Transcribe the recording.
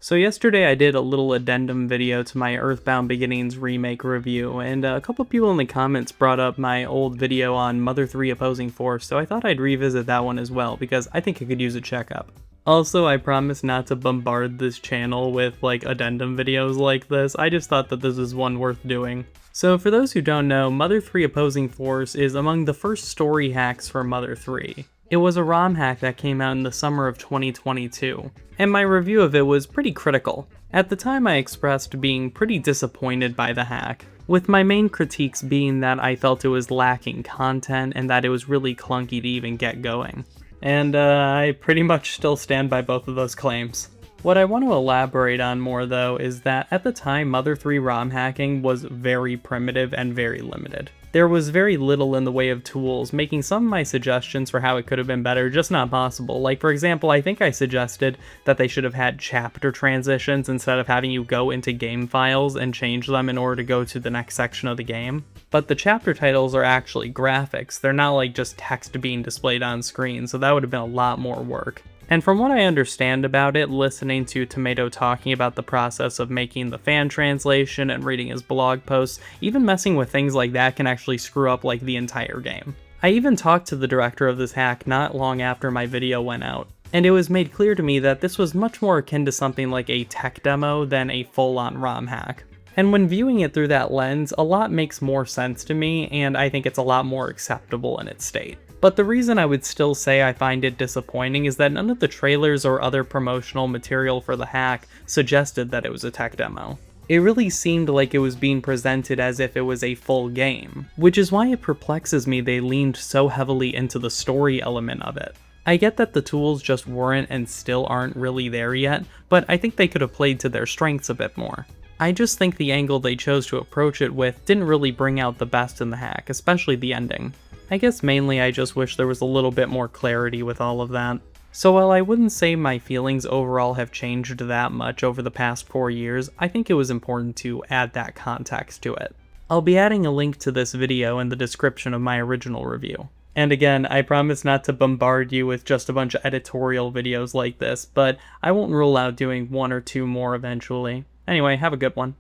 So yesterday I did a little addendum video to my Earthbound Beginnings remake review, and a couple people in the comments brought up my old video on Mother 3 Opposing Force, so I thought I'd revisit that one as well, because I think it could use a checkup. Also, I promise not to bombard this channel with addendum videos like this. I just thought that this is one worth doing. So for those who don't know, Mother 3 Opposing Force is among the first story hacks for Mother 3. It was a ROM hack that came out in the summer of 2022, and my review of it was pretty critical. At the time I expressed being pretty disappointed by the hack, with my main critiques being that I felt it was lacking content and that it was really clunky to even get going. And I pretty much still stand by both of those claims. What I want to elaborate on more though is that at the time Mother 3 ROM hacking was very primitive and very limited. There was very little in the way of tools, making some of my suggestions for how it could have been better just not possible. Like for example, I think I suggested that they should have had chapter transitions instead of having you go into game files and change them in order to go to the next section of the game. But the chapter titles are actually graphics, they're not like just text being displayed on screen, so that would have been a lot more work. And from what I understand about it, listening to Tomato talking about the process of making the fan translation and reading his blog posts, even messing with things like that can actually screw up the entire game. I even talked to the director of this hack not long after my video went out, and it was made clear to me that this was much more akin to something like a tech demo than a full-on ROM hack. And when viewing it through that lens, a lot makes more sense to me, and I think it's a lot more acceptable in its state. But the reason I would still say I find it disappointing is that none of the trailers or other promotional material for the hack suggested that it was a tech demo. It really seemed like it was being presented as if it was a full game, which is why it perplexes me they leaned so heavily into the story element of it. I get that the tools just weren't and still aren't really there yet, but I think they could have played to their strengths a bit more. I just think the angle they chose to approach it with didn't really bring out the best in the hack, especially the ending. I guess mainly I just wish there was a little bit more clarity with all of that. So while I wouldn't say my feelings overall have changed that much over the past 4 years, I think it was important to add that context to it. I'll be adding a link to this video in the description of my original review. And again, I promise not to bombard you with just a bunch of editorial videos like this, but I won't rule out doing 1 or 2 more eventually. Anyway, have a good one.